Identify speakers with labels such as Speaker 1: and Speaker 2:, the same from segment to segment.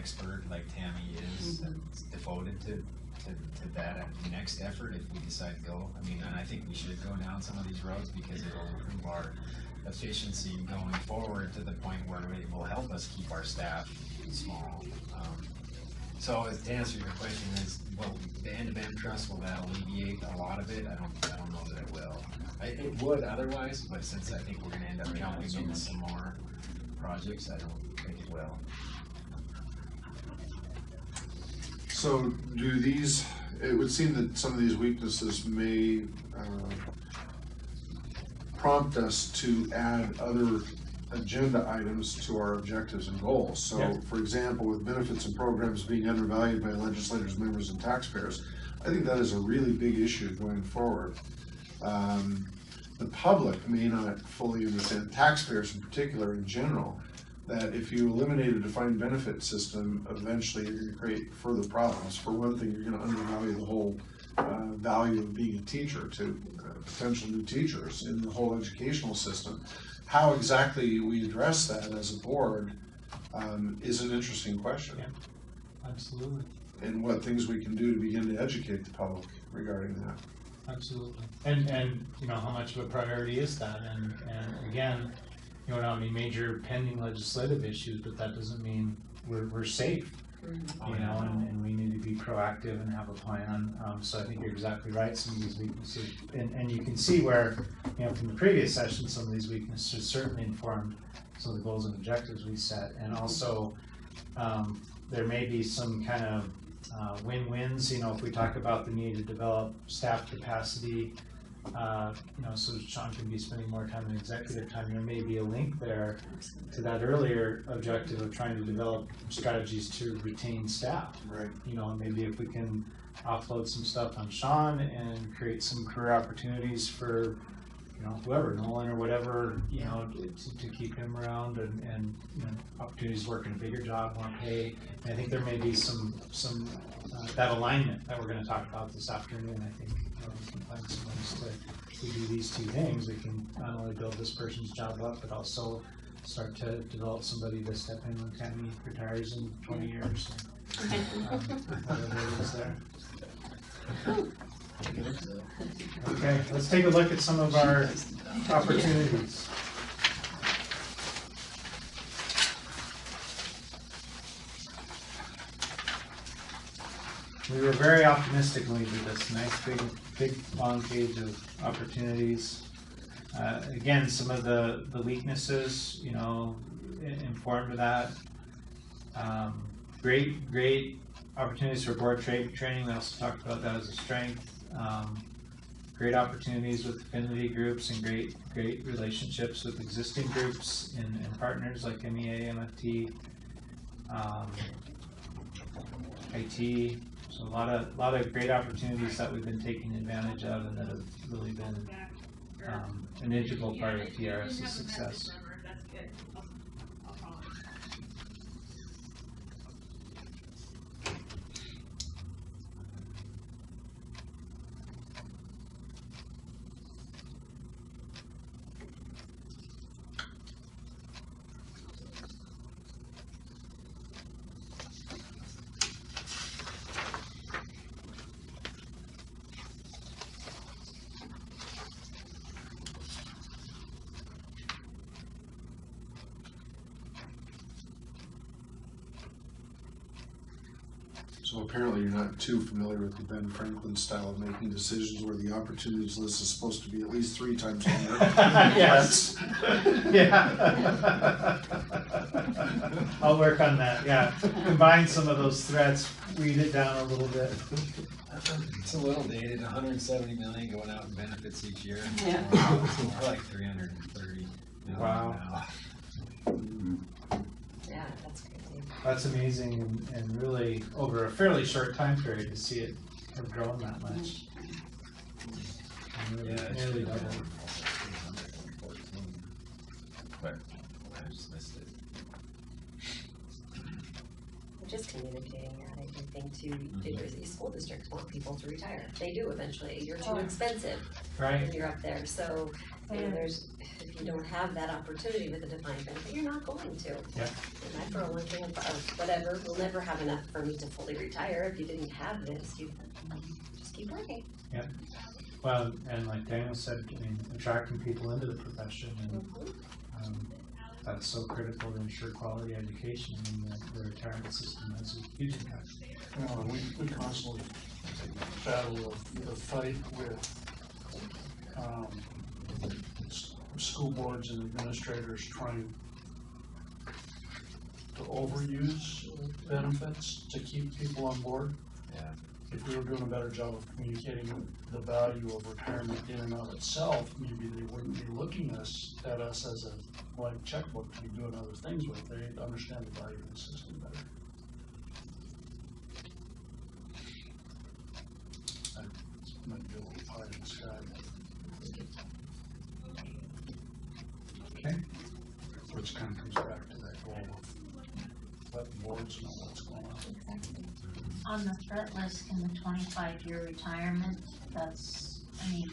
Speaker 1: expert like Tammy is, that's devoted to that next effort if we decide to go. I mean, and I think we should go down some of these roads because it'll improve our efficiency going forward to the point where it will help us keep our staff small. So to answer your question is, well, the end-of-end trust, will that alleviate a lot of it? I don't know that it will. It would otherwise, but since I think we're gonna end up jumping into some more projects, I don't think it will.
Speaker 2: So do these, it would seem that some of these weaknesses may prompt us to add other agenda items to our objectives and goals. So yeah. For example, with benefits and programs being undervalued by legislators, members, and taxpayers, I think that is a really big issue going forward. The public may not fully understand, taxpayers in particular in general, that if you eliminate a defined benefit system, eventually you're going to create further problems. For one thing, you're going to undervalue the whole value of being a teacher to potential new teachers in the whole educational system. How exactly we address that as a board is an interesting question.
Speaker 3: Yeah, absolutely.
Speaker 2: And what things we can do to begin to educate the public regarding that.
Speaker 3: Absolutely. And you know, how much of a priority is that? And again, you know, not any major pending legislative issues, but that doesn't mean we're safe. You know, and we need to be proactive and have a plan. So I think you're exactly right. Some of these weaknesses, and you can see where, you know, from the previous session, some of these weaknesses certainly informed some of the goals and objectives we set. And also, there may be some kind of win-wins. You know, if we talk about the need to develop staff capacity, you know, so Sean can be spending more time in executive time, there may be a link there to that earlier objective of trying to develop strategies to retain staff.
Speaker 2: Right.
Speaker 3: You know, maybe if we can offload some stuff on Sean and create some career opportunities for, you know, whoever, Nolan or whatever, you know, to keep him around and you know, opportunities to work in a bigger job, more pay. And I think there may be some that alignment that we're going to talk about this afternoon. I think we can find some ways to do these two things. We can not only build this person's job up, but also start to develop somebody to step in when Tammy retires in 20 years. Whatever it is there. Okay, let's take a look at some of our opportunities. We were very optimistic when we did this nice big long page of opportunities. Again, some of the weaknesses, you know, informed of that. Great opportunities for board training. We also talked about that as a strength. Great opportunities with affinity groups and great relationships with existing groups and partners like MEA, MFT, IT. So a lot of great opportunities that we've been taking advantage of and that have really been an integral part of TRS's success.
Speaker 2: So apparently you're not too familiar with the Ben Franklin style of making decisions where the opportunities list is supposed to be at least 3 times longer.
Speaker 3: Yes. Yeah. I'll work on that, yeah. Combine some of those threats, weed it down a little bit.
Speaker 1: It's a little dated, 170 million going out in benefits each year.
Speaker 4: Yeah.
Speaker 1: More like 330 million
Speaker 3: wow.
Speaker 1: now.
Speaker 4: Yeah, that's crazy.
Speaker 3: That's amazing, and really over a fairly short time period to see it have grown that much. Really, nearly double.
Speaker 1: But I just missed it.
Speaker 4: We're just communicating that, I think, to these school districts want people to retire. They do eventually. You're too expensive.
Speaker 3: Right.
Speaker 4: when you're up there, so, you know, if you don't have that opportunity with a defined benefit, you're not going to.
Speaker 3: Yeah.
Speaker 4: And my 401k or whatever will never have enough for me to fully retire. If you didn't have this, you just keep working.
Speaker 3: Yeah. Well, and like Daniel said, I mean, attracting people into the profession, and that's so critical to ensure quality education, and the retirement system has a huge impact.
Speaker 5: Well, we constantly battle the fight with school boards and administrators trying to overuse benefits to keep people on board.
Speaker 1: Yeah.
Speaker 5: If we were doing a better job of communicating the value of retirement in and of itself, maybe they wouldn't be looking at us as a blank checkbook to be doing other things with. They understand the value of the system better. That might be a little pie in the sky.
Speaker 3: Okay.
Speaker 5: Which kind of comes back to that goal of letting boards know what's going on.
Speaker 6: Exactly. On the threat list in the 25-year retirement, that's, I mean,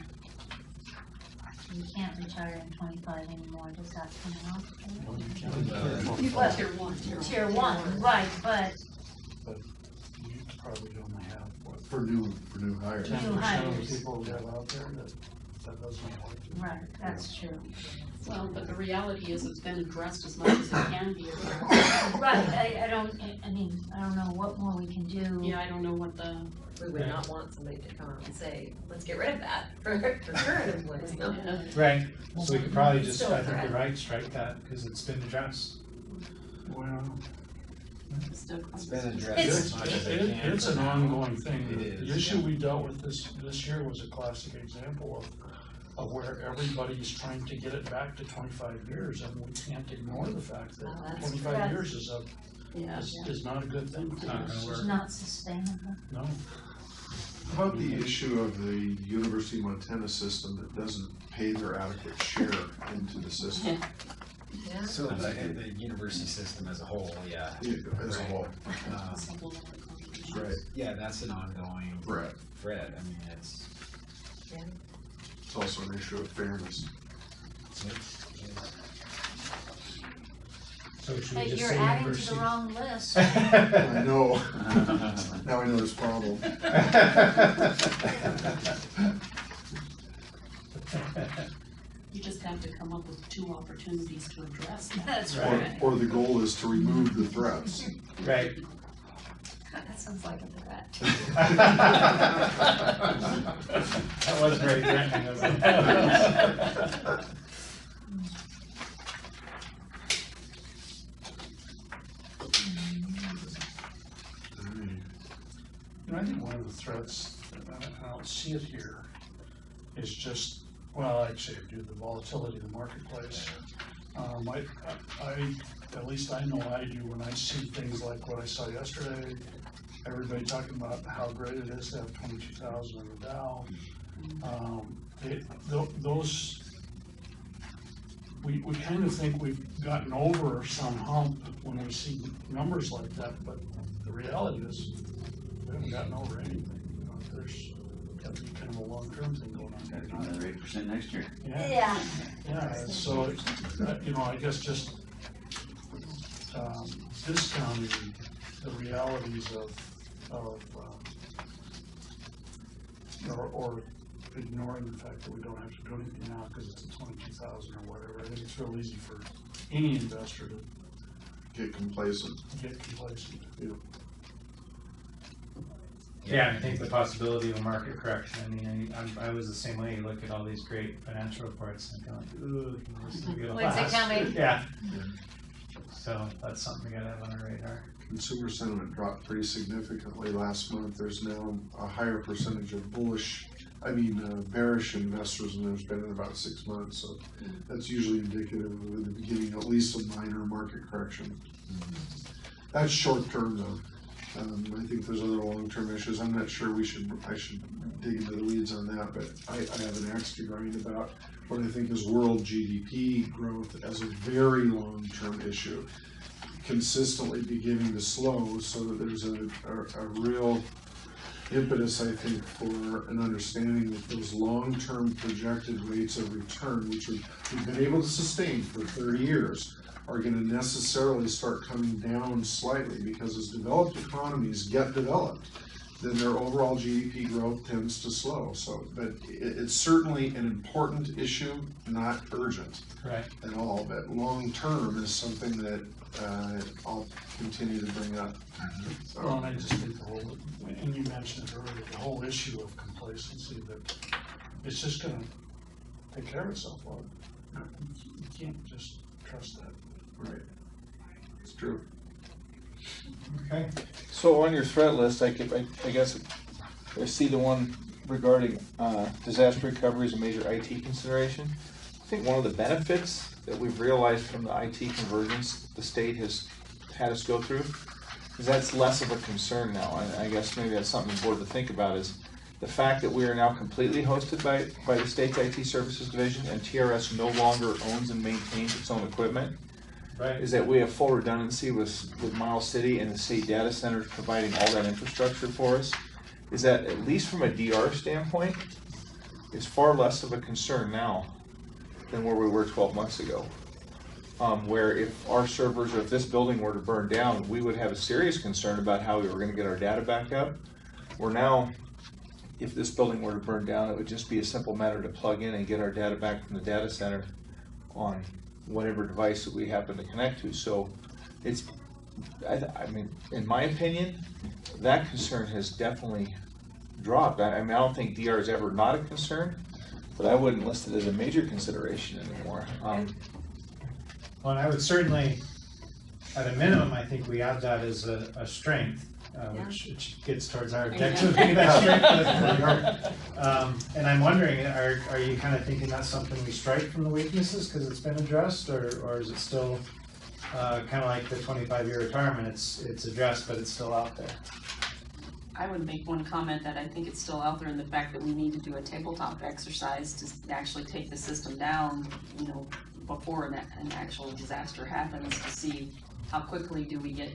Speaker 6: you can't retire in 25 anymore, does that come off?
Speaker 5: Well, you can't.
Speaker 6: Well,
Speaker 7: Tier one.
Speaker 6: Tier 1, right, but
Speaker 5: But you probably only have, what,
Speaker 2: For new hires.
Speaker 5: 10% of the
Speaker 6: hires.
Speaker 5: people we have out there that doesn't work.
Speaker 6: right, that's true.
Speaker 7: Well, but the reality is it's been addressed as much as it can be addressed.
Speaker 6: Right, I don't know what more we can do.
Speaker 7: Yeah, I don't know what the,
Speaker 4: We would not want somebody to come out and say, let's get rid of that for current employees, no.
Speaker 3: Right. So we could probably just,
Speaker 4: Still
Speaker 3: I think
Speaker 4: correct.
Speaker 3: you're right, strike that because it's been addressed.
Speaker 5: Well,
Speaker 7: still.
Speaker 1: It's been addressed
Speaker 6: It's-
Speaker 1: as much as it can.
Speaker 5: it's
Speaker 1: for
Speaker 5: an
Speaker 1: now.
Speaker 5: ongoing thing.
Speaker 1: It is,
Speaker 5: The issue
Speaker 1: yeah.
Speaker 5: we dealt with this year was a classic example of where everybody's trying to get it back to 25 years, and we can't ignore the fact that
Speaker 4: Oh, that's
Speaker 5: 25
Speaker 6: correct.
Speaker 5: years
Speaker 7: Yeah.
Speaker 5: is not a good thing.
Speaker 3: It's not gonna
Speaker 6: It's
Speaker 3: work.
Speaker 6: not sustainable.
Speaker 5: No.
Speaker 2: How about the issue of the University of Montana system that doesn't pay their adequate share into the system?
Speaker 4: Yeah.
Speaker 1: So the university system as a whole, yeah.
Speaker 2: As a whole. Right.
Speaker 1: Yeah, that's an ongoing
Speaker 2: Right.
Speaker 1: threat. I mean, it's.
Speaker 2: It's also an issue of fairness.
Speaker 3: So should we
Speaker 6: But
Speaker 3: just
Speaker 6: you're
Speaker 3: say
Speaker 6: adding to
Speaker 3: university?
Speaker 6: the wrong list.
Speaker 2: I know. Now I know this problem.
Speaker 7: You just have to come up with 2 opportunities to address that.
Speaker 6: That's
Speaker 2: Or,
Speaker 6: right.
Speaker 2: or the goal is to remove the threats.
Speaker 3: Right.
Speaker 6: That sounds like a threat.
Speaker 3: That was very threatening, wasn't it?
Speaker 5: You know, I think one of the threats, and I don't see it here, is just, well, actually, I do, the volatility of the marketplace. At least I know I do, when I see things like what I saw yesterday, everybody talking about how great it is to have 22,000 in the Dow. We kind of think we've gotten over some hump when we see numbers like that, but the reality is, we haven't gotten over anything. You know, there's got to be kind of a long-term thing going on here.
Speaker 8: Another 8% next year.
Speaker 6: Yeah.
Speaker 5: Yeah, so, you know, I guess just discounting the realities or ignoring the fact that we don't have to do anything now because it's a 22,000 or whatever. I think it's real easy for any investor to
Speaker 2: Get complacent.
Speaker 5: get complacent.
Speaker 3: Yeah, I think the possibility of a market correction, I mean, I was the same way. You look at all these great financial reports and go like, ooh, this is gonna
Speaker 6: When's it
Speaker 3: last.
Speaker 6: coming?
Speaker 3: Yeah. So that's something we gotta have on our radar.
Speaker 2: Consumer sentiment dropped pretty significantly last month. There's now a higher percentage of bearish investors than there's been in about 6 months. So that's usually indicative of the beginning, at least a minor market correction. That's short term though. I think there's other long-term issues. I'm not sure I should dig into the weeds on that, but I have an axe to grind about what I think is world GDP growth as a very long-term issue, consistently beginning to slow, so that there's a real impetus, I think, for an understanding that those long-term projected rates of return, which we've been able to sustain for 30 years, are gonna necessarily start coming down slightly, because as developed economies get developed, then their overall GDP growth tends to slow. So, but it's certainly an important issue, not urgent
Speaker 3: Right.
Speaker 2: at all, but long-term is something that I'll continue to bring up. So,
Speaker 5: Well, and I just think the whole, and you mentioned it earlier, the whole issue of complacency, that it's just gonna take care of itself, well, you can't just trust that.
Speaker 2: right, it's true.
Speaker 3: Okay.
Speaker 8: So on your threat list, I guess I see the one regarding disaster recovery as a major IT consideration. I think one of the benefits that we've realized from the IT convergence the state has had us go through is that's less of a concern now. And I guess maybe that's something the board to think about, is the fact that we are now completely hosted by the state's IT services division, and TRS no longer owns and maintains its own equipment.
Speaker 3: Right.
Speaker 8: Is that we have full redundancy with Miles City and the state data centers providing all that infrastructure for us. Is that, at least from a DR standpoint, is far less of a concern now than where we were 12 months ago. Where if our servers, or if this building were to burn down, we would have a serious concern about how we were gonna get our data back up. Where now, if this building were to burn down, it would just be a simple matter to plug in and get our data back from the data center on whatever device that we happen to connect to. So it's, I mean, in my opinion, that concern has definitely dropped. I mean, I don't think DR is ever not a concern, but I wouldn't list it as a major consideration anymore.
Speaker 3: Well, and I would certainly, at a minimum, I think we add that as a strength, which gets towards our objective, being that strength. And I'm wondering, are you kind of thinking that's something we strike from the weaknesses because it's been addressed, or is it still kind of like the 25-year retirement? It's addressed, but it's still out there.
Speaker 7: I would make one comment that I think it's still out there in the fact that we need to do a tabletop exercise to actually take the system down, you know, before an actual disaster happens, to see how quickly do we get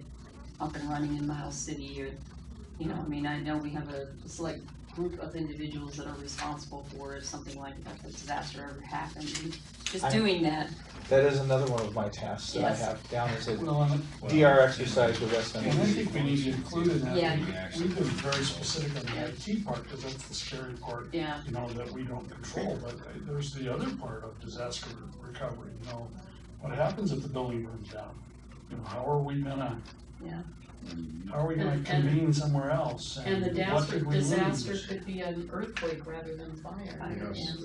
Speaker 7: up and running in Miles City, or, you know, I mean, I know we have a select group of individuals that are responsible for if something like that, the disaster ever happened. And just doing that.
Speaker 8: That is another one of my tasks that I
Speaker 7: Yes.
Speaker 8: have down as a
Speaker 5: Well, and
Speaker 8: DR exercise with
Speaker 5: and I
Speaker 8: SME.
Speaker 5: think we need to include in that,
Speaker 7: Yeah.
Speaker 5: we've been very specific on the IT part, because that's the scary part,
Speaker 7: Yeah.
Speaker 5: you know, that we don't control, but there's the other part of disaster recovery, you know, what happens if the building burns down? You know, how are we gonna,
Speaker 7: Yeah.
Speaker 5: how are we gonna
Speaker 7: And-
Speaker 5: convene somewhere else?
Speaker 7: And the
Speaker 5: what did we
Speaker 7: disaster
Speaker 5: lose?
Speaker 7: could be an earthquake rather than fire.
Speaker 2: Yes.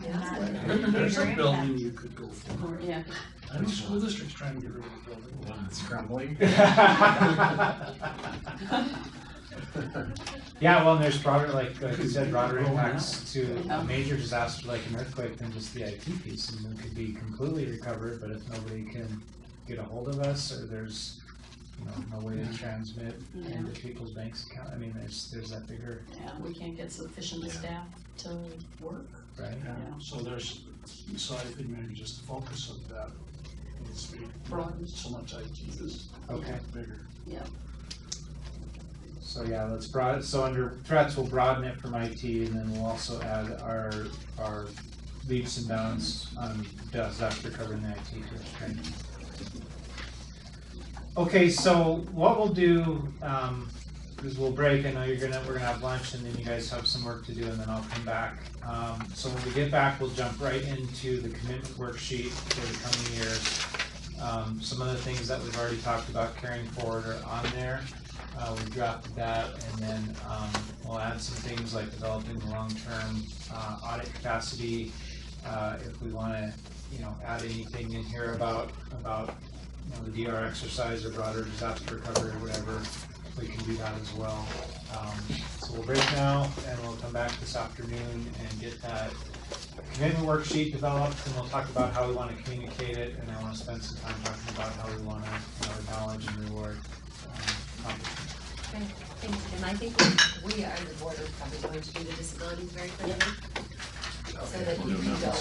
Speaker 7: And,
Speaker 5: There's a building you could go for.
Speaker 7: or, yeah,
Speaker 5: I know school districts trying to get rid of the building.
Speaker 1: One that's crumbling.
Speaker 3: Yeah, well, and there's broader, like you said, broader impacts to a major disaster like an earthquake than just the IT piece. And it could be completely recovered, but if nobody can get a hold of us, or there's, you know, no way to transmit into people's bank account, I mean, there's that bigger,
Speaker 7: yeah, we can't get sufficient staff to work.
Speaker 3: right?
Speaker 5: Yeah, so I think maybe just the focus of that needs to be
Speaker 7: Broadened.
Speaker 5: so much IT is
Speaker 3: Okay.
Speaker 5: bigger.
Speaker 7: Yeah.
Speaker 3: So yeah, let's broaden, so under threats, we'll broaden it from IT, and then we'll also add our leaps and bounds on disaster recovery in the IT to it, right? Okay, so what we'll do, is we'll break. I know we're gonna have lunch, and then you guys have some work to do, and then I'll come back. So when we get back, we'll jump right into the commitment worksheet for the coming years. Some of the things that we've already talked about carrying forward are on there. We drafted that, and then we'll add some things like developing the long-term audit capacity. If we want to, you know, add anything in here about you know, the DR exercise or broader disaster recovery or whatever, we can do that as well. So we'll break now, and we'll come back this afternoon and get that commitment worksheet developed, and we'll talk about how we want to communicate it, and I want to spend some time talking about how we want to, you know, acknowledge and reward accomplishments.
Speaker 4: Okay, thanks, Jim. I think we are the board are probably going to do the disabilities very quickly. So that you can go,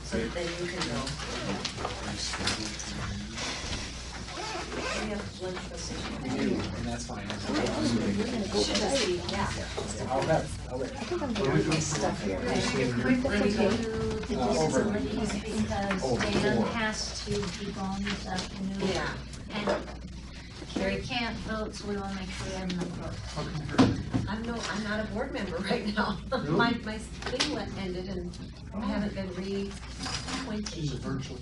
Speaker 4: so that then you can go. We have lunch for
Speaker 8: We do, and
Speaker 1: that's fine.
Speaker 4: Should just be, yeah.
Speaker 1: I'll let.
Speaker 6: Stuff here. Bring the disabilities because Dan has to be gone this afternoon.
Speaker 4: Yeah.
Speaker 6: And Carrie can't vote, so we wanna make sure we have enough votes.
Speaker 4: I'm not a board member right now. My thing ended and I haven't been reappointed.
Speaker 5: She's a virtual,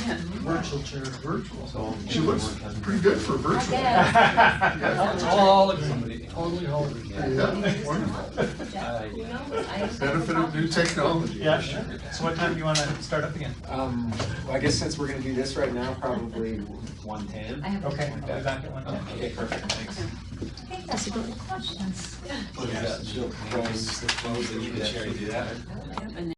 Speaker 7: Yeah.
Speaker 5: virtual chair, virtual.
Speaker 1: So.
Speaker 2: She looks pretty good for a
Speaker 4: I
Speaker 2: virtual.
Speaker 4: guess.
Speaker 5: It's all, totally hologram.
Speaker 2: Yeah, wonderful.
Speaker 4: Who knows? I don't
Speaker 2: Benefit of new technology.
Speaker 3: Yeah, sure. So what time do you wanna start up again?
Speaker 1: Well, I guess since we're gonna do this right now, probably 1:10.
Speaker 4: I have.
Speaker 3: Okay, I'll be back at 1:10.
Speaker 1: Okay, perfect, thanks.
Speaker 6: I think that's good questions.
Speaker 1: Close the chair, do that.
Speaker 7: And